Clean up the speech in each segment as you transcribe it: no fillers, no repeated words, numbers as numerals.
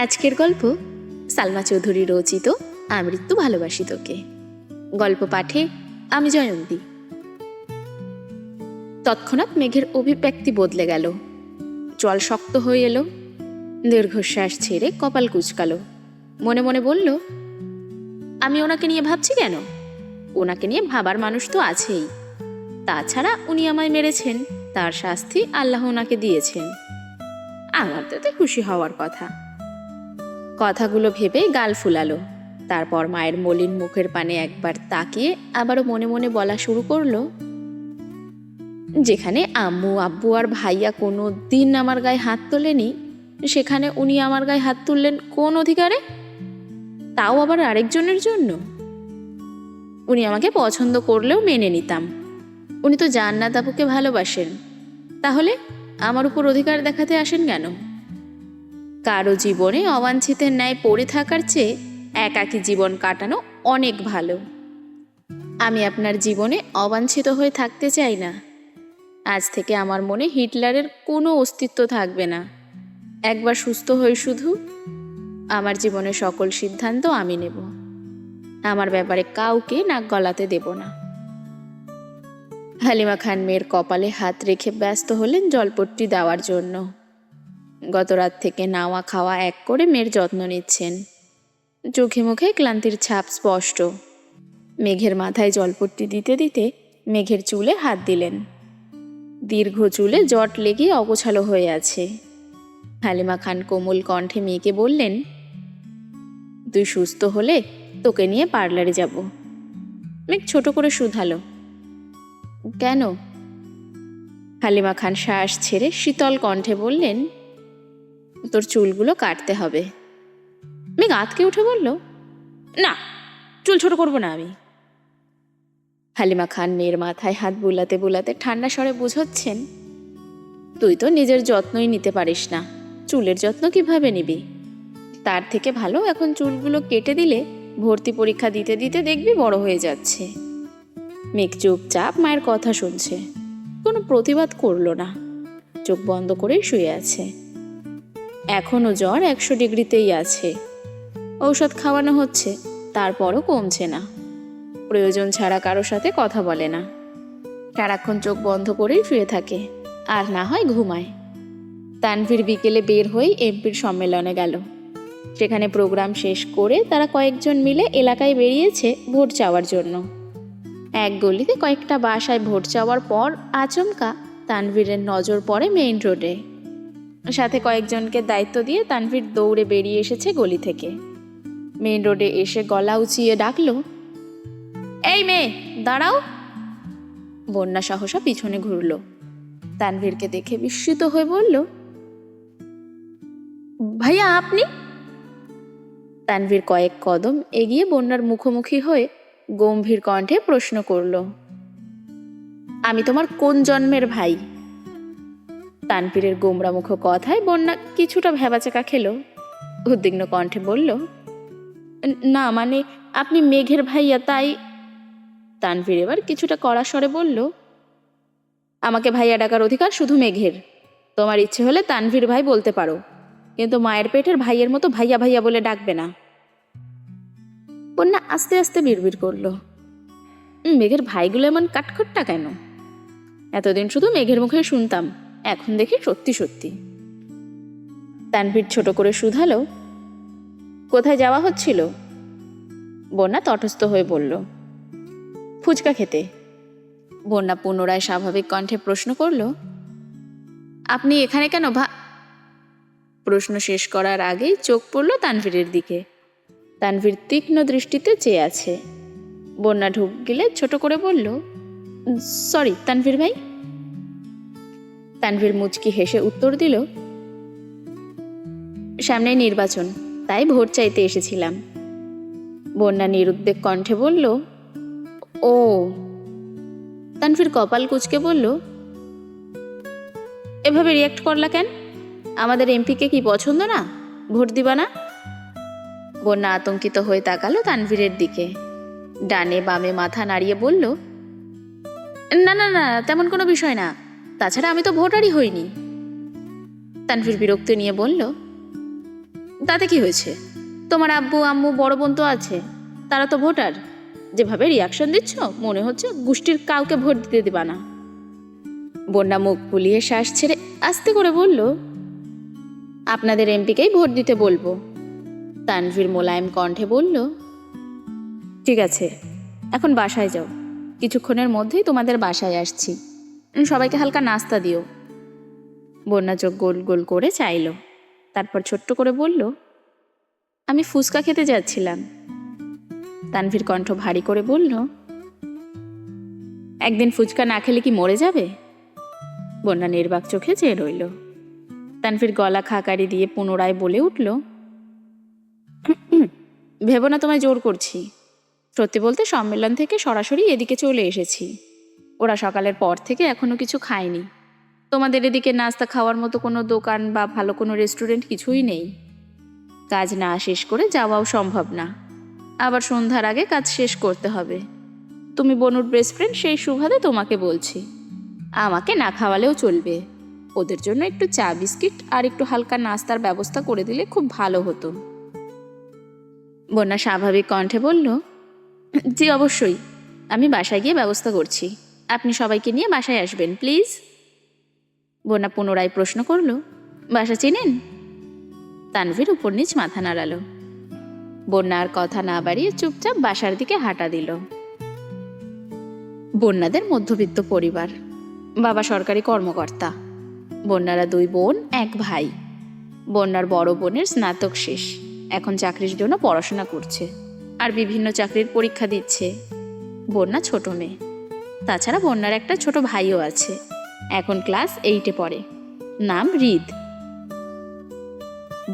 আজকের গল্প সালমা চৌধুরী রচিত আমৃত্যু ভালোবাসি তোকে। গল্প পাঠে আমি জয়ন্তী। তৎক্ষণাৎ মেঘের অভিব্যক্তি বদলে গেল। জল শক্ত হয়ে এলো। দীর্ঘশ্বাস ছেড়ে কপাল কুঁচকালো। মনে মনে বলল, আমি ওনাকে নিয়ে ভাবছি কেন? ওনাকে নিয়ে ভাবার মানুষ তো আছেই। তাছাড়া উনি আমায় মেরেছেন, তার শাস্তি আল্লাহ ওনাকে দিয়েছেন। আমার তাতে খুশি হওয়ার কথা। কথাগুলো ভেবে গাল ফুলালো। তারপর মায়ের মলিন মুখের পানে একবার তাকিয়ে আবারও মনে মনে বলা শুরু করলো, যেখানে আম্মু আব্বু আর ভাইয়া কোনো দিন আমার গায়ে হাত তোলেনি, সেখানে উনি আমার গায়ে হাত তুললেন কোন অধিকারে? তাও আবার আরেকজনের জন্য। উনি আমাকে পছন্দ করলেও মেনে নিতাম। উনি তো জান্নাত আপুকে ভালোবাসেন, তাহলে আমার উপর অধিকার দেখাতে আসেন কেন? কারো জীবনে অবাঞ্ছিতের ন্যায় পড়ে থাকার চেয়ে একাকী জীবন কাটানো অনেক ভালো। আমি আপনার জীবনে অবাঞ্ছিত হয়ে থাকতে চাই না। আজ থেকে আমার মনে হিটলারের কোনো অস্তিত্ব থাকবে না। একবার সুস্থ হয়ে শুধু আমার জীবনের সকল সিদ্ধান্ত আমি নেব। আমার ব্যাপারে কাউকে নাক গলাতে দেব না। হালিমা খান মেয়ের কপালে হাত রেখে ব্যস্ত হলেন জলপট্টি দেওয়ার জন্য। গত রাত থেকে নাওয়া খাওয়া এক করে মেয়ের যত্ন নিচ্ছেন। চোখে মুখে ক্লান্তির ছাপ স্পষ্ট। মেঘের মাথায় জলপট্টি দিতে দিতে মেঘের চুলে হাত দিলেন। দীর্ঘ চুলে জট লেগে অগোছালো হয়ে আছে। হালিমা খান কোমল কণ্ঠে মেয়েকে বললেন, তুই সুস্থ হলে তোকে নিয়ে পার্লারে যাব। মেঘ ছোট করে শুধালো, কেন? হালিমা খান শ্বাস ছেড়ে শীতল কণ্ঠে বললেন, তোর চুলগুলো কাটতে হবে। মেঘ আঁতকে উঠে বলল, না, চুল ছোট করবো না আমি। হালিমা খান মেয়ের মাথায় হাত বুলাতে বুলাতে ঠান্ডা স্বরে বুঝাচ্ছেন, তুই তো নিজের যত্নই নিতে পারিস না, চুলের যত্ন কিভাবে নিবি? তার থেকে ভালো এখন চুলগুলো কেটে দিলে ভর্তি পরীক্ষা দিতে দিতে দেখবি বড় হয়ে যাচ্ছে। মেঘ চুপচাপ মায়ের কথা শুনছে, কোনো প্রতিবাদ করল না। চোখ বন্ধ করেই শুয়ে আছে। এখনও জ্বর 100 ডিগ্রিতেই আছে। ঔষধ খাওয়ানো হচ্ছে, তারপরও কমছে না। প্রয়োজন ছাড়া কারো সাথে কথা বলে না। সারাক্ষণ চোখ বন্ধ করেই শুয়ে থাকে, আর না হয় ঘুমায়। তানভীর বিকেলে বের হয়ে এমপির সম্মেলনে গেল। সেখানে প্রোগ্রাম শেষ করে তারা কয়েকজন মিলে এলাকায় বেরিয়েছে ভোট চাওয়ার জন্য। এক গলিতে কয়েকটা বাসায় ভোট চাওয়ার পর আচমকা তানভীরের নজর পড়ে মেইন রোডে। সাথে কয়েকজনকে দায়িত্ব দিয়ে তানভীর দৌড়ে বেরিয়ে এসেছে গলি থেকে। মেইন রোডে এসে গলা উঁচিয়ে ডাকল, এই মেয়ে, দাঁড়াও। বন্যা সহসা পিছনে ঘুরল। তানভীরকে দেখে বিস্মিত হয়ে বলল, ভাইয়া আপনি? তানভীর কয়েক কদম এগিয়ে বন্যার মুখোমুখি হয়ে গম্ভীর কণ্ঠে প্রশ্ন করল, আমি তোমার কোন জন্মের ভাই? তানভীরের গোমরামুখ কথায় বন্যা কিছুটা ভ্যাবাচাকা খেল। উদ্বিগ্ন কণ্ঠে বলল, না মানে আপনি মেঘের ভাইয়া, তাই। তানভীর এবার কিছুটা কড়া স্বরে বলল, আমাকে ভাইয়া ডাকার অধিকার শুধু মেঘের। তোমার ইচ্ছে হলে তানভীর ভাই বলতে পারো, কিন্তু মায়ের পেটের ভাইয়ের মতো ভাইয়া ভাইয়া বলে ডাকবে না। বন্যা আস্তে আস্তে বিড়বিড় করল, মেঘের ভাইগুলো এমন কাঠখোট্টা কেন? এতদিন শুধু মেঘের মুখে শুনতাম, এখন দেখি সত্যি সত্যি। তানভীর ছোট করে শুধালো, কোথায় যাওয়া হচ্ছিল? বন্যা তটস্থ হয়ে বলল, ফুচকা খেতে। বন্যা পুনরায় স্বাভাবিক কণ্ঠে প্রশ্ন করল, আপনি এখানে কেন প্রশ্ন শেষ করার আগেই চোখ পড়ল তানভীরের দিকে। তানভীর তীক্ষ্ণ দৃষ্টিতে চেয়ে আছে। বন্যা ঢুক গেলে ছোট করে বলল, সরি তানভীর ভাই। তানভীর মুচকি হেসে উত্তর দিল, সামনে নির্বাচন, তাই ভোট চাইতে এসেছিলাম। বন্যা নিরুদ্বেগ কণ্ঠে বলল, ও। তানভীর কপাল কুঁচকে বলল, এভাবে রিয়াক্ট করলা কেন? আমাদের এমপিকে কি পছন্দ না? ভোট দিবা না? বন্যা আতঙ্কিত হয়ে তাকালো তানভীরের দিকে। ডানে বামে মাথা নাড়িয়ে বলল, না না না, তেমন কোনো বিষয় না। তাছাড়া আমি তো ভোটারই হইনি। তানভীর বিরক্তি নিয়ে বলল, তাতে কি হয়েছে? তোমার আব্বু আম্মু বড় বোন তো আছে, তারা তো ভোটার। যেভাবে রিয়াকশন দিচ্ছ মনে হচ্ছে গোষ্ঠীর কাউকে ভোট দিতে দিবা না। বন্যা মুখ ফুলিয়ে শ্বাস ছেড়ে আস্তে করে বলল, আপনাদের এমপিকেই ভোট দিতে বলবো। তানভীর মোলায়েম কণ্ঠে বলল, ঠিক আছে, এখন বাসায় যাও, কিছুক্ষণের মধ্যেই তোমাদের বাসায় আসছি। সবাইকে হালকা নাস্তা দিও। বন্যা চোখ গোল গোল করে চাইল, তারপর ছোট্ট করে বলল, আমি ফুচকা খেতে যাচ্ছিলাম। তানভীর কণ্ঠ ভারী করে বলল, একদিন ফুচকা না খেলে কি মরে যাবে? বন্যা নির্বাক চোখে চেয়ে রইল। তানভীর গলা খাকারি দিয়ে পুনরায় বলে উঠল, ভেবো না তোমায় জোর করছি। সত্যি বলতে সম্মেলন থেকে সরাসরি এদিকে চলে এসেছি। ওরা সকালের পর থেকে এখনো কিছু খায়নি। তোমাদের এদিকে নাস্তা খাওয়ার মতো কোনো দোকান বা ভালো কোনো রেস্টুরেন্ট কিছুই নেই। কাজ না শেষ করে যাওয়াও সম্ভব না। আবার সন্ধ্যার আগে কাজ শেষ করতে হবে। তুমি বনুর বেস্ট ফ্রেন্ড, সেই সুবাদে তোমাকে বলছি, আমাকে না খাওয়ালেও চলবে। ওদের জন্য একটু চা বিস্কিট আর একটু হালকা নাস্তার ব্যবস্থা করে দিলে খুব ভালো হতো। বন্যা স্বাভাবিক কণ্ঠে বলল, জি অবশ্যই, আমি বাসায় গিয়ে ব্যবস্থা করছি। আপনি সবাইকে নিয়ে বাসায় আসবেন প্লিজ। বন্যা পুনরায় প্রশ্ন করল, বাসা চিনেন? তানভীর উপর নিচ মাথা নাড়ালো। বন্যা আর কথা না বাড়িয়ে চুপচাপ বাসার দিকে হাঁটা দিল। বন্যাদের মধ্যবিত্ত পরিবার, বাবা সরকারি কর্মকর্তা, বন্যারা 2 বোন 1 ভাই। বন্যার বড় বোনের স্নাতক শেষ, এখন চাকরির জন্য পড়াশোনা করছে আর বিভিন্ন চাকরির পরীক্ষা দিচ্ছে। বন্যা ছোট মেয়ে। তাছাড়া বন্যার একটা ছোট ভাইও আছে, এখন ক্লাস 8-এ পড়ে, নাম হৃদ।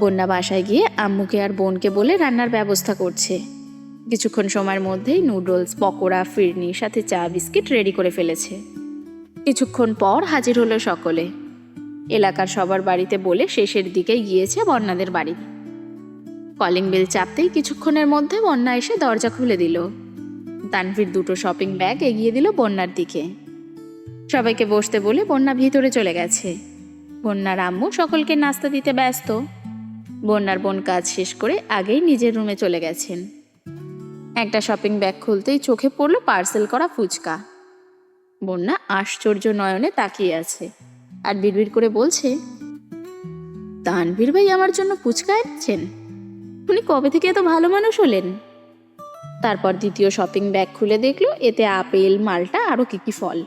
বন্যা বাসায় গিয়ে আম্মুকে আর বোনকে বলে রান্নার ব্যবস্থা করছে। কিছুক্ষণ সময়ের মধ্যেই নুডলস, পকোড়া, ফিরনি সাথে চা বিস্কিট রেডি করে ফেলেছে। কিছুক্ষণ পর হাজির হলো সকলে। এলাকার সবার বাড়িতে বলে শেষের দিকে গিয়েছে বন্যাদের বাড়ি। কলিং বেল চাপতেই কিছুক্ষণের মধ্যে বন্যা এসে দরজা খুলে দিল। তানভীর 2টো শপিং ব্যাগ এগিয়ে দিল বন্যার দিকে। সবাইকে বসতে বলে বন্যা ভিতরে চলে গেছে। বন্যার আম্মু সকলকে নাস্তা দিতে ব্যস্ত। বন্যার বোন কাজ শেষ করে আগেই নিজের রুমে চলে গেছেন। একটা শপিং ব্যাগ খুলতেই চোখে পড়ল পার্সেল করা ফুচকা। বন্যা আশ্চর্য নয়নে তাকিয়ে আছে আর বিড়বিড় করে বলছে, তানভীর ভাই আমার জন্য ফুচকা এনেছেন? উনি কবে থেকে এত ভালো মানুষ হলেন? তারপর দ্বিতীয় শপিং ব্যাগ খুলে দেখলো এতে আপেল, মাল্টা আরও কি ফল।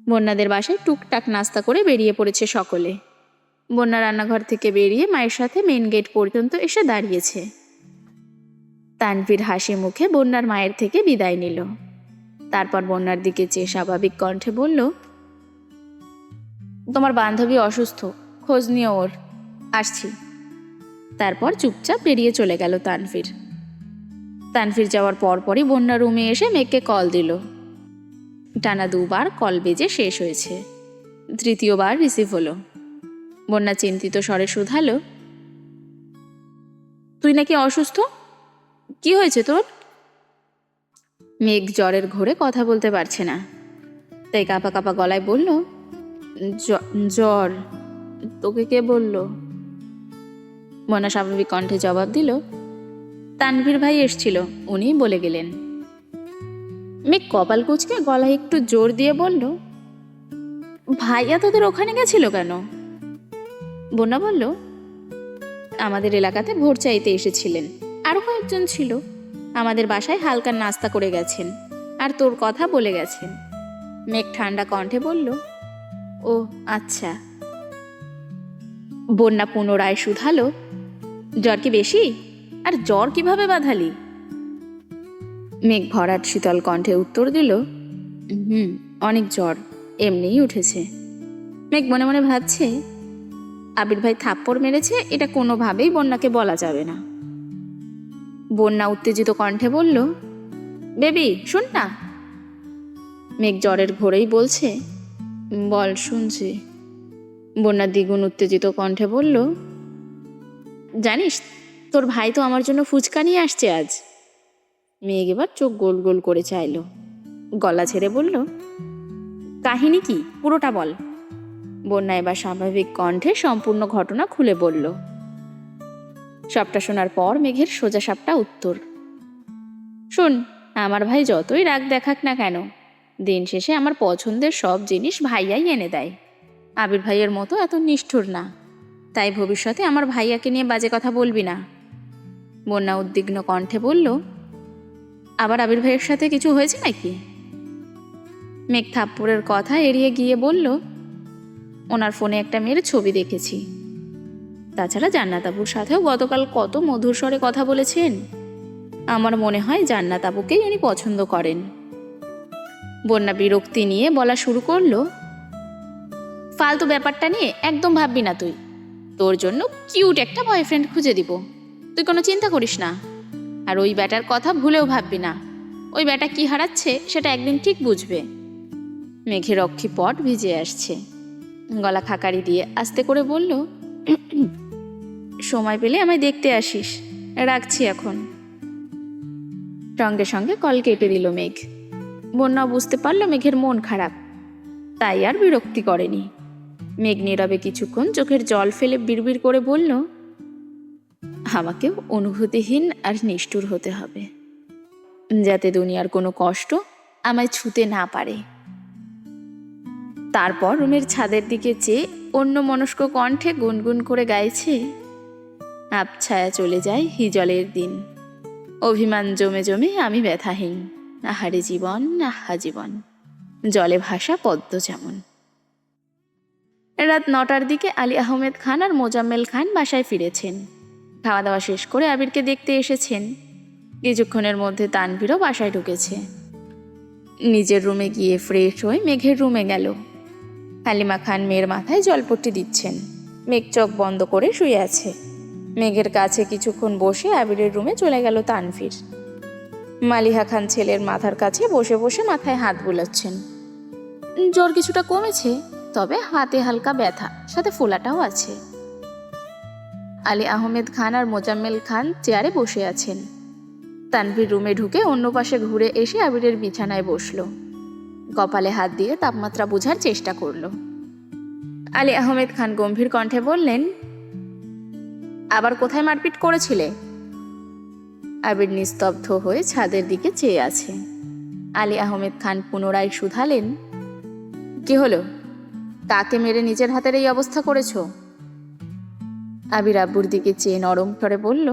বন্যাদের বাসায় টুকটাক নাস্তা করে বেরিয়ে পড়েছে সকলে। বন্যা রান্নাঘর থেকে বেরিয়ে মায়ের সাথে মেন গেট পর্যন্ত এসে দাঁড়িয়েছে। তানভীর হাসি মুখে বন্যার মায়ের থেকে বিদায় নিল। তারপর বন্যার দিকে চেয়ে স্বাভাবিক কণ্ঠে বলল, তোমার বান্ধবী অসুস্থ, খোঁজ নিও ওর, আসছি। তারপর চুপচাপ বেরিয়ে চলে গেল তানভীর। তানভীর যাওয়ার পরপরই বন্যা রুমে এসে মেঘকে কল দিল। টানা 2 বার কল বেজে শেষ হয়েছে। তৃতীয়বার রিসিভ হলো। বন্যা চিন্তিত স্বরে শুধালো, তুই নাকি অসুস্থ? কি হয়েছে তোর? মেঘ জ্বরের ঘোরে কথা বলতে পারছে না, তাই কাঁপা কাঁপা গলায় বলল, জ্বর। তোকে কে বলল? বন্যা স্বাভাবিক কণ্ঠে জবাব দিল, তানভীর ভাই এসছিল, উনিই বলে গেলেন। মেঘ কপাল কুঁচকে গলায় একটু জোর দিয়ে বলল, ভাইয়া তোদের ওখানে গেছিল কেন? বন্যা বলল, আমাদের এলাকাতে ভোট চাইতে এসেছিলেন, আরও কয়েকজন ছিল। আমাদের বাসায় হালকা নাস্তা করে গেছেন আর তোর কথা বলে গেছেন। মেঘ ঠান্ডা কণ্ঠে বলল, ও আচ্ছা। বন্যা পুনরায় শুধালো, জ্বর কি বেশি? আর জ্বর কিভাবে বাঁধালি? মেঘ ভরাট শীতল কণ্ঠে উত্তর দিল, অনেক জ্বর, এমনিই উঠেছে। মেঘ মনে মনে ভাবছে, আবির ভাই থাপ্পড় মেরেছে, এটা কোনোভাবেই বন্যাকে বলা যাবে না। বন্যা উত্তেজিত কণ্ঠে বলল, বেবি শোন না। মেঘ জ্বরের ঘোরেই বলছে, বল, শুনছি। বন্যা দ্বিগুণ উত্তেজিত কণ্ঠে বলল, জানিস তোর ভাই তো আমার জন্য ফুচকা নিয়ে আসছে আজ। মেঘ এবার চোখ গোল গোল করে চাইল, গলা ছেড়ে বলল, কাহিনী কি, পুরোটা বল। বন্যা এবার স্বাভাবিক কণ্ঠে সম্পূর্ণ ঘটনা খুলে বলল। সবটা শোনার পর মেঘের সোজা সাপটা উত্তর, শোন, আমার ভাই যতই রাগ দেখাক না কেন, দিন শেষে আমার পছন্দের সব জিনিস ভাইয়াই এনে দেয়। আবির ভাইয়ের মতো এত নিষ্ঠুর না, তাই ভবিষ্যতে আমার ভাইয়াকে নিয়ে বাজে কথা বলবি না। বন্যা উদ্বিগ্ন কণ্ঠে বলল, আবার আবির ভাইয়ের সাথে কিছু হয়েছে নাকি? মেঘ থাপ্পড়ের কথা এড়িয়ে গিয়ে বলল, ওনার ফোনে একটা মেয়ের ছবি দেখেছি। তাছাড়া জান্নাত আবুর সাথেও গতকাল কত মধুর স্বরে কথা বলেছেন। আমার মনে হয় জান্নাত আবুকেই উনি পছন্দ করেন। বন্যা বিরক্তি নিয়ে বলা শুরু করলো, ফালতু ব্যাপারটা নিয়ে একদম ভাববি না তুই। তোর জন্য কিউট একটা বয়ফ্রেন্ড খুঁজে দিব, তুই কোনো চিন্তা করিস না। আর ওই ব্যাটার কথা ভুলেও ভাববি না। ওই ব্যাটা কি হারাচ্ছে সেটা একদিন ঠিক বুঝবে। মেঘের অক্ষিপট ভিজে আসছে। গলা খাকারি দিয়ে আস্তে করে বলল, সময় পেলে আমায় দেখতে আসিস, রাখছি এখন। সঙ্গে সঙ্গে কল কেটে দিল মেঘ। বন্যা বুঝতে পারল মেঘের মন খারাপ, তাই আর বিরক্তি করেনি। মেঘ নীরবে কিছুক্ষণ চোখের জল ফেলে বিড়বিড় করে বলল, আমাকেও অনুভূতিহীন আর নিষ্ঠুর হতে হবে, যাতে দুনিয়ার কোনো কষ্ট আমায় ছুতে না পারে। তারপর রুমের ছাদের দিকে চেয়ে অন্য মনস্ক কণ্ঠে গুনগুন করে গাইছে, আবছায়া চলে যায় হিজলের দিন, অভিমান জমে জমে আমি ব্যথাহীন, আহারে জীবন আহা জীবন, জলে ভাসা পদ্ম যেমন। রাত 9টার দিকে আলী আহমেদ খান আর মোজাম্মেল খান বাসায় ফিরেছেন। খাওয়া দাওয়া শেষ করে আবিরকে দেখতে এসেছেন। কিছুক্ষণের মধ্যে তানভীরও বাসায় ঢুকেছে। নিজের রুমে গিয়ে ফ্রেশ হয়ে মেঘের রুমে গেল। হালিমা খান মেয়ের মাথায় জলপট্টি দিচ্ছেন। মেঘ চোখ বন্ধ করে শুয়ে আছে। মেঘের কাছে কিছুক্ষণ বসে আবিরের রুমে চলে গেল তানভীর। মালিহা খান ছেলের মাথার কাছে বসে বসে মাথায় হাত বুলাচ্ছেন। জ্বর কিছুটা কমেছে, তবে হাতে হালকা ব্যথা, সাথে ফোলাটাও আছে। আলী আহমেদ খান আর মোজাম্মেল খান চেয়ারে বসে আছেন। তানভীর রুমে ঢুকে অন্য পাশে ঘুরে এসে আবিরের বিছানায় বসল। কপালে হাত দিয়ে তাপমাত্রা বোঝার চেষ্টা করল। আলী আহমেদ খান গম্ভীর কণ্ঠে বললেন, আবার কোথায় মারপিট করেছিলে? আবির নিস্তব্ধ হয়ে ছাদের দিকে চেয়ে আছে। আলী আহমেদ খান পুনরায় শুধালেন, কি হলো? কাকে মেরে নিজের হাতের এই অবস্থা করেছ? আবির আব্বুর দিকে চেয়ে নরম স্বরে বলল,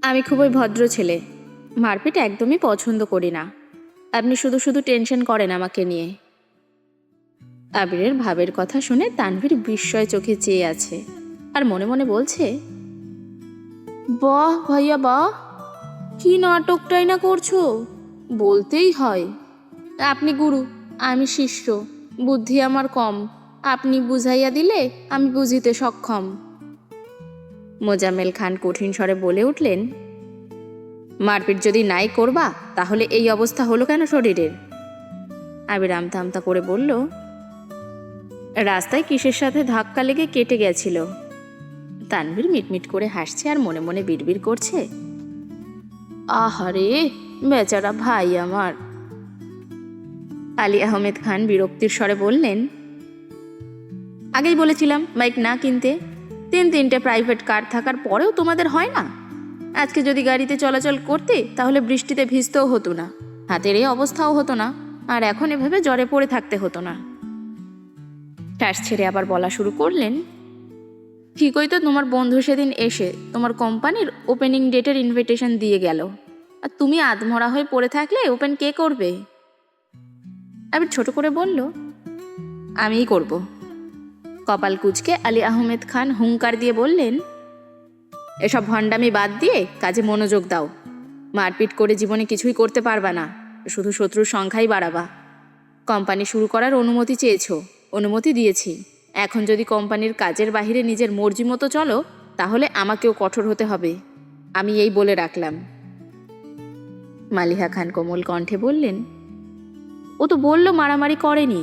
আমি খুবই ভদ্র ছেলে, মারপিট একদমই পছন্দ করি না। আপনি শুধু শুধু টেনশন করেন আমাকে নিয়ে। আবিরের ভাবের কথা শুনে তানভীর বিস্ময় চোখে চেয়ে আছে আর মনে মনে বলছে, বাহ ভাইয়া বাহ, কি নাটকটাই না করছো, বলতেই হয়। আপনি গুরু, আমি শিষ্য, বুদ্ধি আমার কম, আপনি বুঝাইয়া দিলে আমি বুঝিতে সক্ষম। মোজাম্মেল খান কঠিন স্বরে বলে উঠলেন, মারপিট যদি নাই করবা তাহলে এই অবস্থা হলো কেন শরীরের? আবির আমতা আমতা করে বলল, রাস্তায় কিসের সাথে ধাক্কা লেগে কেটে গেছিল। তানভীর মিটমিট করে হাসছে আর মনে মনে বিড়বিড় করছে, আহারে বেচারা ভাই আমার। আলী আহমেদ খান বিরক্তির স্বরে বললেন, আগেই বলেছিলাম বাইক না কিনতে, 3-3টে প্রাইভেট কার থাকার পরেও তোমাদের হয় না। আজকে যদি গাড়িতে চলাচল করতে তাহলে বৃষ্টিতে ভিজতেও হতো না, হাতের এই অবস্থাও হতো না, আর এখন এভাবে জ্বরে পড়ে থাকতে হতো না। শ্বাস ছেড়ে আবার বলা শুরু করলেন, ঠিকই তো, তোমার বন্ধু সেদিন এসে তোমার কোম্পানির ওপেনিং ডেটের ইনভিটেশন দিয়ে গেল, আর তুমি আধমরা হয়ে পড়ে থাকলে ওপেন কে করবে? আবির ছোট করে বলল, আমিই করব। কপাল কুঁচকে আলী আহমেদ খান হুঙ্কার দিয়ে বললেন, এসব ভণ্ডামি বাদ দিয়ে কাজে মনোযোগ দাও। মারপিট করে জীবনে কিছুই করতে পারবা না, শুধু শত্রুর সংখ্যাই বাড়াবা। কোম্পানি শুরু করার অনুমতি চেয়েছো, অনুমতি দিয়েছি। এখন যদি কোম্পানির কাজের বাহিরে নিজের মর্জি মতো চলো তাহলে আমাকেও কঠোর হতে হবে, আমি এই বলে রাখলাম। মালিহা খান কোমল কণ্ঠে বললেন, ও তো বলল মারামারি করেনি।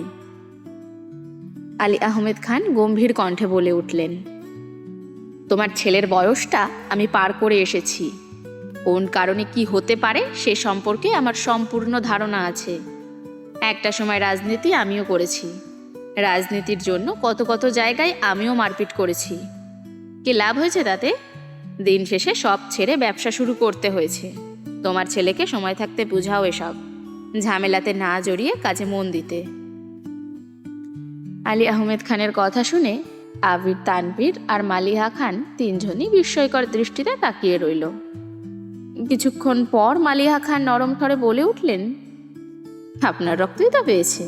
আলী আহমেদ খান গম্ভীর কণ্ঠে বলে উঠলেন, তোমার ছেলের বয়সটা আমি পার করে এসেছি। কোন কারণে কি হতে পারে সে সম্পর্কে আমার সম্পূর্ণ ধারণা আছে। একটা সময় রাজনীতি আমিও করেছি, রাজনীতির জন্য কত কত জায়গায় আমিও মারপিট করেছি। কি লাভ হয়েছে তাতে? দিন শেষে সব ছেড়ে ব্যবসা শুরু করতে হয়েছে। তোমার ছেলেকে সময় থাকতে বুঝাও এসব, ঝামেলাতে না জড়িয়ে কাজে মন দিতে। আলী আহমেদ খানের কথা শুনে আবির, তানভীর আর মালিহা খান তিনজনই বিস্ময়কর দৃষ্টিতে তাকিয়ে রইল। কিছুক্ষণ পর মালিহা খান নরম স্বরে বলে উঠলেন, আপনার রক্তই তো পেয়েছে।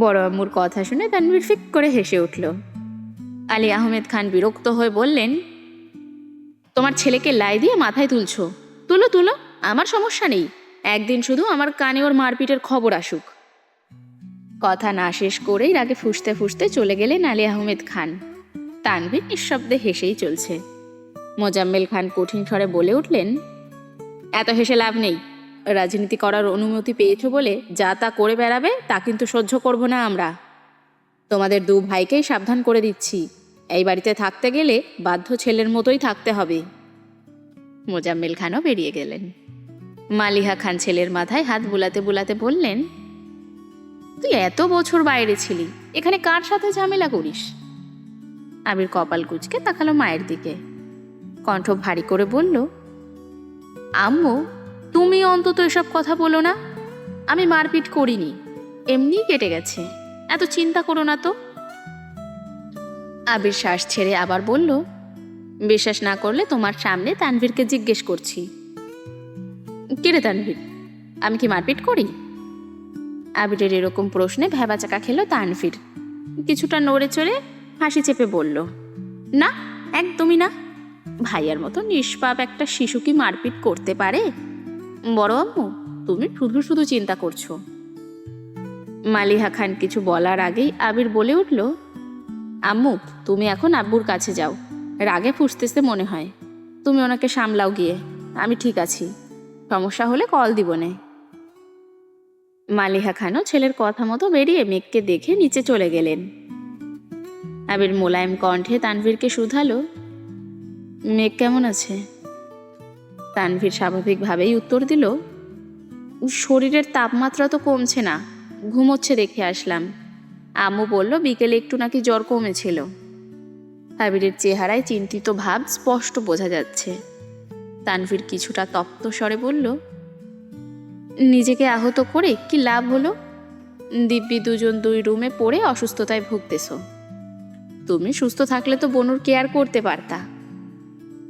বড় আম্মুর কথা শুনে তানভীর ফিক করে হেসে উঠল। আলী আহমেদ খান বিরক্ত হয়ে বললেন, তোমার ছেলেকে লাই দিয়ে মাথায় তুলছো, তুলো তুলো, আমার সমস্যা নেই, একদিন শুধু আমার কানে ওর মারপিটের খবর আসুক। কথা না শেষ করেই রাগে ফুঁসতে ফুঁসতে চলে গেলেন আলী আহমেদ খান। তানভীর নিঃশব্দে হেসেই চলছে। মোজাম্মেল খান কঠিন স্বরে বলে উঠলেন, এত হেসে লাভ নেই, রাজনীতি করার অনুমতি পেয়েছো বলে যা তা করে বেড়াবে তা কিন্তু সহ্য করব না আমরা। তোমাদের দু ভাইকেই সাবধান করে দিচ্ছি, এই বাড়িতে থাকতে গেলে বাধ্য ছেলের মতোই থাকতে হবে। মোজাম্মেল খানও বেরিয়ে গেলেন। মালিহা খান ছেলের মাথায় হাত বুলাতে বুলাতে বললেন, তুই এত বছর বাইরে ছিলি, এখানে কার সাথে ঝামেলা করিস? আবির কপাল কুঁচকে তাকালো মায়ের দিকে, কণ্ঠ ভারী করে বলল, আম্মু তুমি অন্তত এসব কথা বলো না, আমি মারপিট করিনি, এমনিই কেটে গেছে, এত চিন্তা করো না তো। আবির শ্বাস ছেড়ে আবার বলল, বিশ্বাস না করলে তোমার সামনে তানভীরকে জিজ্ঞেস করছি। কিরে তানভীর, আমি কি মারপিট করি? আবিরের এরকম প্রশ্নে ভ্যাবাচাকা খেল তানভীর। কিছুটা নড়ে চড়ে হাসি চেপে বলল, না, একদমই না, ভাইয়ার মতো নিষ্পাপ একটা শিশু কি মারপিট করতে পারে? বড় আম্মু তুমি শুধু শুধু চিন্তা করছো। মালিহা খান কিছু বলার আগেই আবির বলে উঠল, আম্মু তুমি এখন আব্বুর কাছে যাও, রাগে ফুঁসতেছে মনে হয়, তুমি ওনাকে সামলাও গিয়ে, আমি ঠিক আছি, সমস্যা হলে কল দিবনে। মালিহা খানও ছেলের কথা মতো বেরিয়ে মেঘকে দেখে নিচে চলে গেলেন। আবির মোলায়েম কণ্ঠে তানভীরকে শুধালো, মেঘ কেমন আছে? তানভীর স্বাভাবিকভাবেই উত্তর দিল, শরীরের তাপমাত্রা তো কমছে না, ঘুমোচ্ছে দেখে আসলাম, আম্মু বলল বিকেলে একটু নাকি জ্বর কমেছিল। আবিরের চেহারায় চিন্তিত ভাব স্পষ্ট বোঝা যাচ্ছে। তানভীর কিছুটা তপ্ত স্বরে বলল, নিজেকে আহত করে কি লাভ হলো? দিব্যি দুজন দুই রুমে পড়ে অসুস্থতায় ভুগতেছ, তুমি সুস্থ থাকলে তো বনুর কেয়ার করতে পারতা।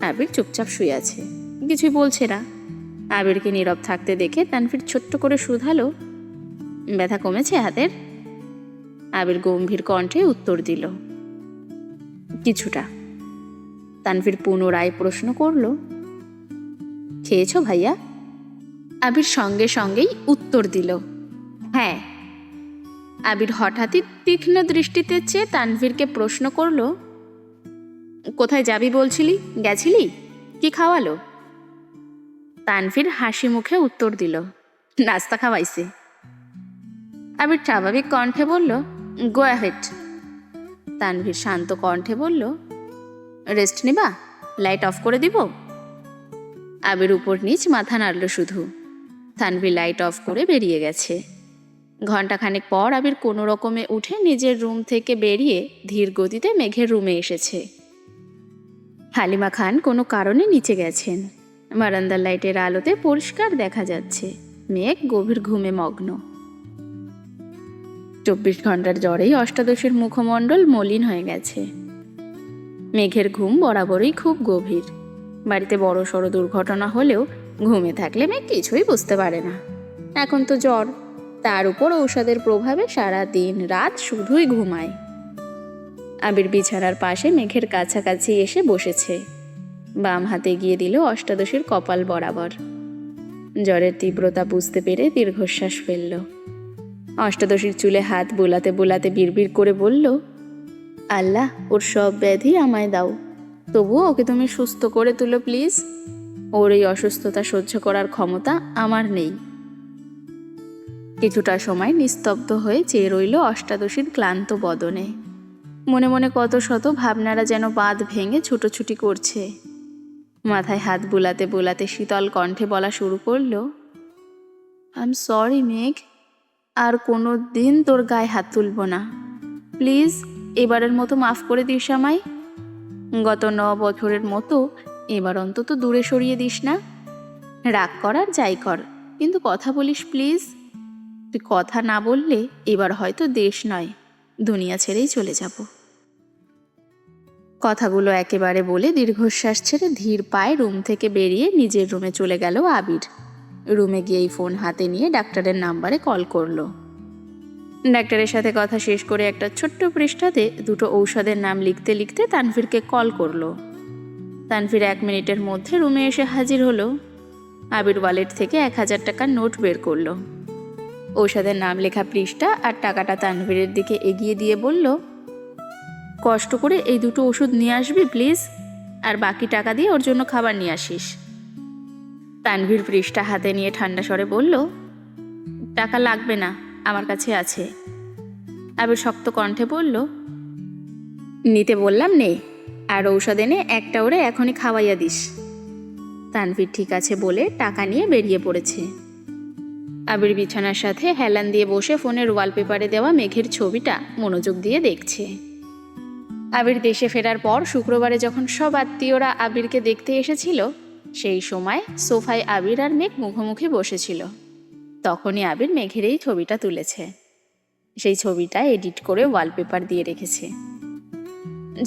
আবির চুপচাপ শুয়ে আছে, কিছুই বলছে না। আবিরকে নীরব থাকতে দেখে তানভীর ছোট্ট করে শুধালো, ব্যথা কমেছে হাতের? আবির গম্ভীর কণ্ঠে উত্তর দিল, কিছুটা। তানভীর পুনরায় প্রশ্ন করল, খেয়েছো ভাইয়া? আবির সঙ্গে সঙ্গেই উত্তর দিল, হ্যাঁ। আবির হঠাৎই তীক্ষ্ণ দৃষ্টিতে চেয়ে তানভীরকে প্রশ্ন করল, কোথায় যাবি বলছিলি, গেছিলি, কি খাওয়ালো? তানভীর হাসি মুখে উত্তর দিল, নাস্তা খাওয়াইছে। আবির স্বাভাবিক কণ্ঠে বলল, গো অ্যাহেড। তানভীর শান্ত কণ্ঠে বলল, রেস্ট নিবা, লাইট অফ করে দিব? আবির উপর নিচ মাথা নাড়ল শুধু। তানভীর লাইট অফ করে বেরিয়ে গেছে। ঘণ্টাখানেক পর আবির কোনো রকমে উঠে নিজের রুম থেকে বেরিয়ে ধীর গতিতে মেঘের রুমে এসেছে। হালিমা খান কোনো কারণে নিচে গেছেন। বারান্দার লাইটের আলোতে পরিষ্কার দেখা যাচ্ছে মেঘ গভীর ঘুমে মগ্ন। 24 ঘন্টার জ্বরেই অষ্টাদশের মুখমণ্ডল মলিন হয়ে গেছে। মেঘের ঘুম বরাবরই খুব গভীর। বাড়িতে বড় সড় দুর্ঘটনা হলেও ঘুমে থাকলে মেঘ কিছুই বুঝতে পারে না। এখন তো জ্বর, তার উপর ঔষধের প্রভাবে সারা দিন রাত শুধুই ঘুমায়। আবির বিছানার পাশে মেঘের কাছাকাছি এসে বসেছে। বাম হাতে গিয়ে দিল অষ্টাদশীর কপাল বরাবর। জ্বরের তীব্রতা বুঝতে পেরে দীর্ঘশ্বাস ফেলল। অষ্টাদশীর চুলে হাত বোলাতে বোলাতে বিড়বিড় করে বলল, আল্লাহ ওর সব ব্যাধি আমায় দাও, তবুও ওকে তুমি সুস্থ করে তুলো প্লিজ। ওর এই অসুস্থতা সহ্য করার ক্ষমতা আমার নেই। কিছুটা সময় নিস্তব্ধ হয়ে চেয়ে রইল অষ্টাদশীর ক্লান্ত বদনে। মনে মনে কত শত ভাবনারা যেন বাঁধ ভেঙে ছুটোছুটি করছে। মাথায় হাত বুলাতে বুলাতে শীতল কণ্ঠে বলা শুরু করলো, আই এম সরি মেঘ, আর কোনো দিন তোর গায়ে হাত তুলব না, প্লিজ এবারের মতো মাফ করে দিস আমায়। গত 9 বছরের মতো এবার অন্তত দূরে সরিয়ে দিস না। রাগ করার যাই কর, কিন্তু কথা বলিস প্লিজ। তুই কথা না বললে এবার হয়তো দেশ নয়, দুনিয়া ছেড়েই চলে যাব। কথাগুলো একেবারে বলে দীর্ঘশ্বাস ছেড়ে ধীর পায়ে রুম থেকে বেরিয়ে নিজের রুমে চলে গেল আবির। রুমে গিয়েই ফোন হাতে নিয়ে ডাক্তারের নাম্বারে কল করলো। ডাক্তারের সাথে কথা শেষ করে একটা ছোট্ট পৃষ্ঠাতে 2টো ঔষধের নাম লিখতে লিখতে তানভীরকে কল করলো। তানভীর 1 মিনিটের মধ্যে রুমে এসে হাজির হলো। আবির ওয়ালেট থেকে 1000 টাকার নোট বের করলো। ঔষধের নাম লেখা পৃষ্ঠা আর টাকাটা তানভীরের দিকে এগিয়ে দিয়ে বলল, কষ্ট করে এই 2টো ওষুধ নিয়ে আসবি প্লিজ, আর বাকি টাকা দিয়ে ওর জন্য খাবার নিয়ে আসিস। তানভীর পৃষ্ঠা হাতে নিয়ে ঠান্ডা স্বরে বলল, টাকা লাগবে না, আমার কাছে আছে। আবির শক্ত কণ্ঠে বলল, নিতে বললাম নে, আর ঔষধ এনে একটা ওরে এখনই খাওয়াইয়া দিস। তানভীর ঠিক আছে বলে টাকা নিয়ে বেরিয়ে পড়েছে। আবির বিছানার সাথে হেলান দিয়ে বসে ফোনের ওয়ালপেপারে দেওয়া মেঘের ছবিটা মনোযোগ দিয়ে দেখছে। আবির দেশে ফেরার পর শুক্রবারে যখন সব আত্মীয়রা আবিরকে দেখতে এসেছিল, সেই সময় সোফায় আবির আর মেঘ মুখোমুখি বসেছিল। তখনই আবির মেঘের এই ছবিটা তুলেছে। সেই ছবিটা এডিট করে ওয়ালপেপার দিয়ে রেখেছে।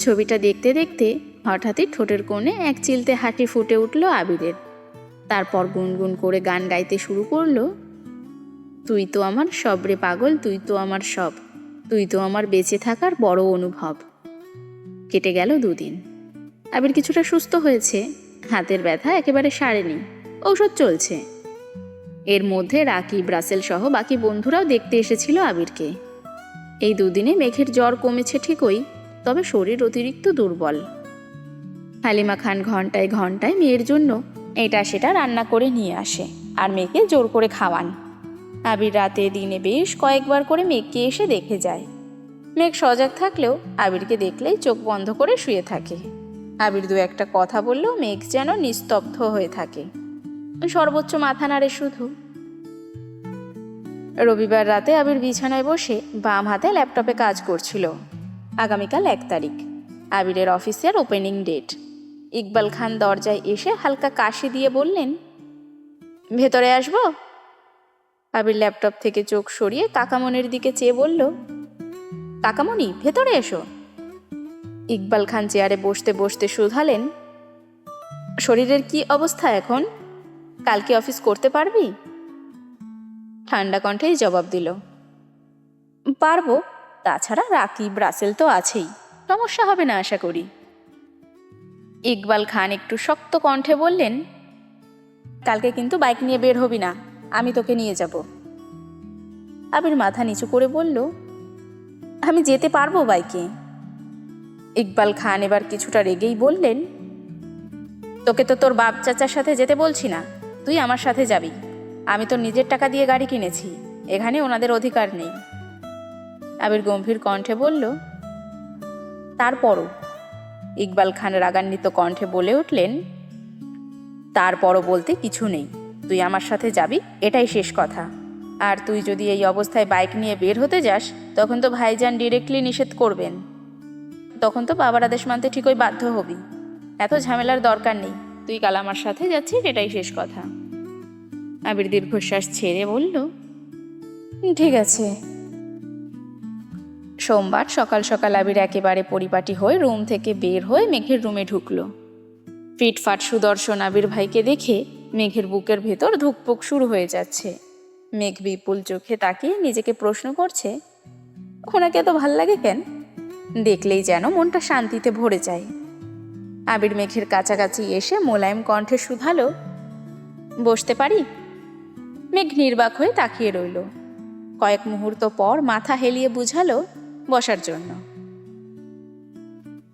ছবিটা দেখতে দেখতে হঠাৎই ঠোঁটের কোণে এক চিলতে হাসি ফুটে উঠল আবিরের। তারপর গুনগুন করে গান গাইতে শুরু করলো, তুই তো আমার সব রে পাগল, তুই তো আমার সব, তুই তো আমার বেঁচে থাকার বড় অনুভব। কেটে গেল 2 দিন। আবির কিছুটা সুস্থ হয়েছে, হাতের ব্যথা একেবারে সারেনি, ঔষধ চলছে। এর মধ্যে রাকি, ব্রাসেল সহ বাকি বন্ধুরাও দেখতে এসেছিল আবিরকে। এই 2 দিনে মেঘের জ্বর কমেছে ঠিকই, তবে শরীর অতিরিক্ত দুর্বল। হালিমা খান ঘন্টায় ঘন্টায় মেয়ের জন্য এটা সেটা রান্না করে নিয়ে আসে আর মেয়েকে জোর করে খাওয়ান। আবির রাতে দিনে বেশ কয়েকবার করে মেঘকে এসে দেখে যায়। মেঘ সজাগ থাকলেও আবিরকে দেখলেই চোখ বন্ধ করে শুয়ে থাকে। আবির 2-একটা কথা বললেও মেঘ যেন নিস্তব্ধ হয়ে থাকে, সর্বোচ্চ মাথা নাড়ে শুধু। রবিবার রাতে আবির বিছানায় বসে বাম হাতে ল্যাপটপে কাজ করছিল। আগামীকাল 1 তারিখ, আবিরের অফিসের ওপেনিং ডেট। ইকবাল খান দরজায় এসে হালকা কাশি দিয়ে বললেন, ভেতরে আসবো? আবির ল্যাপটপ থেকে চোখ সরিয়ে কাকামনির দিকে চেয়ে বলল, কাকামণি ভেতরে এসো। ইকবাল খান চেয়ারে বসতে বসতে শুধালেন, শরীরের কি অবস্থা এখন? কালকে অফিস করতে পারবি? ঠান্ডা কণ্ঠেই জবাব দিল, পারবো, তাছাড়া রাকি, ব্রাসেল তো আছেই, সমস্যা হবে না আশা করি। ইকবাল খান একটু শক্ত কণ্ঠে বললেন, কালকে কিন্তু বাইক নিয়ে বের হবি না, আমি তোকে নিয়ে যাব। আবির মাথা নিচু করে বলল, আমি যেতে পারবো বাইকে। ইকবাল খান এবার কিছুটা রেগেই বললেন, তোকে তো তোর বাপ চাচার সাথে যেতে বলছি না, তুই আমার সাথে যাবি। আমি তো নিজের টাকা দিয়ে গাড়ি কিনেছি, এখানে ওনাদের অধিকার নেই। আবির গম্ভীর কণ্ঠে বলল, তারপরও? ইকবাল খান রাগান্বিত কণ্ঠে বলে উঠলেন, তারপরও বলতে কিছু নেই, তুই আমার সাথে যাবি, এটাই শেষ কথা। আর তুই যদি এই অবস্থায় বাইক নিয়ে বের হতে যাস, তখন তো ভাইজান ডিরেক্টলি নিষেধ করবেন, তখন তো বাবার আদেশ মানতে ঠিকই বাধ্য হবি। এত ঝামেলার দরকার নেই, তুই কাল আমার সাথে যাচ্ছিস, এটাই শেষ কথা। আবির দীর্ঘশ্বাস ছেড়ে বলল, ঠিক আছে। সোমবার সকাল সকাল আবির একেবারে পরিপাটি হয়ে রুম থেকে বের হয়ে মেঘের রুমে ঢুকলো। ফিটফাট সুদর্শন আবির ভাইকে দেখে মেঘের বুকের ভেতর ধুকপুক শুরু হয়ে যাচ্ছে। মেঘ বিপুল চোখে তাকিয়ে নিজেকে প্রশ্ন করছে, ওনাকে এত ভাল লাগে কেন? দেখলেই যেন মনটা শান্তিতে ভরে যায়। আবির মেঘের কাছাকাছি এসে মোলায়েম কণ্ঠে শুধালো, বসতে পারি? মেঘ নির্বাক হয়ে তাকিয়ে রইল। কয়েক মুহূর্ত পর মাথা হেলিয়ে বুঝালো বসার জন্য।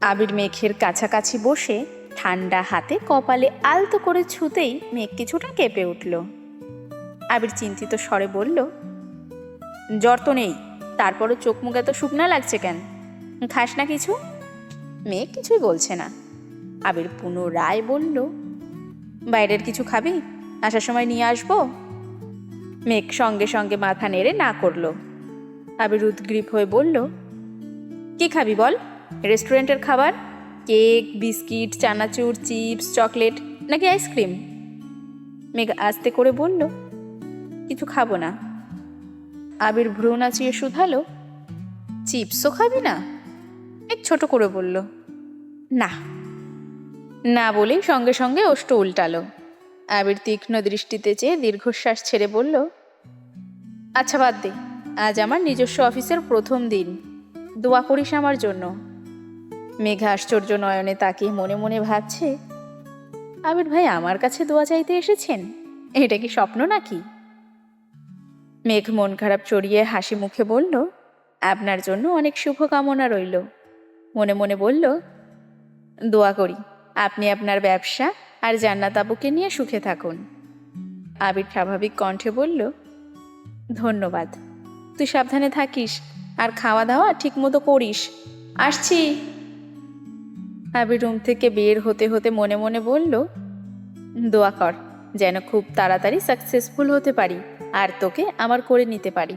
আবির মেঘের কাছাকাছি বসে ঠান্ডা হাতে কপালে আলতো করে ছুতেই মেঘ কিছুটা কেঁপে উঠল। আবির চিন্তিত স্বরে বলল, জ্বর তো নেই, তারপরও চোখ মুখ এত শুকনা লাগছে কেন? খাস না কিছু? মেঘ কিছুই বলছে না। আবির পুনরায় বলল, বাইরের কিছু খাবি? আসার সময় নিয়ে আসবো? মেঘ সঙ্গে সঙ্গে মাথা নেড়ে না করল। আবির উদ্গ্রীব হয়ে বলল, কি খাবি বল? রেস্টুরেন্টের খাবার? কেক, বিস্কিট, চানাচুর, চিপস, চকলেট নাকি আইসক্রিম? মেঘ আস্তে করে বলল, কিছু খাবো না। আবির ভ্রু নাচিয়ে শুধালো, চিপসও খাবি না? মেঘ ছোট করে বলল, না। না বলেই সঙ্গে সঙ্গে ওষ্ঠ উল্টালো। আবির তীক্ষ্ণ দৃষ্টিতে চেয়ে দীর্ঘশ্বাস ছেড়ে বলল, আচ্ছা বাদ দে, আজ আমার নিজস্ব অফিসের প্রথম দিন, দোয়া করিস আমার জন্য। মেঘা আশ্চর্য নয়নে তাকিয়ে মনে মনে ভাবছে, আবির ভাই আমার কাছে দোয়া চাইতে এসেছেন? এটা কি স্বপ্ন নাকি? মেঘ মন খারাপ চড়িয়ে হাসি মুখে বলল, আপনার জন্য অনেক শুভকামনা রইল। মনে মনে বলল, দোয়া করি আপনি আপনার ব্যবসা আর জান্নাত আবুকে নিয়ে সুখে থাকুন। আবির স্বাভাবিক কণ্ঠে বলল, ধন্যবাদ। তুই সাবধানে থাকিস আর খাওয়া দাওয়া ঠিক মতো করিস। আসছি। আবির রুম থেকে বের হতে হতে মনে মনে বলল, দোয়া কর যেন খুব তাড়াতাড়ি সাকসেসফুল হতে পারি আর তোকে আমার করে নিতে পারি।